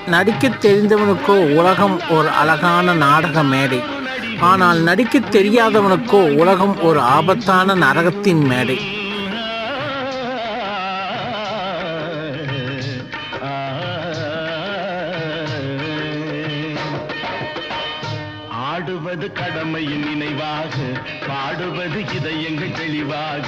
நடிக்கத் தெரிந்தவனுக்கோ உலகம் ஒரு அழகான நாடக மேடை. ஆனால் நடிக்கத் தெரியாதவனுக்கோ உலகம் ஒரு ஆபத்தான நரகத்தின் மேடை. ஆடுவது கடமையின் நினைவாக, பாடுவது இதயங்கள் தெளிவாக.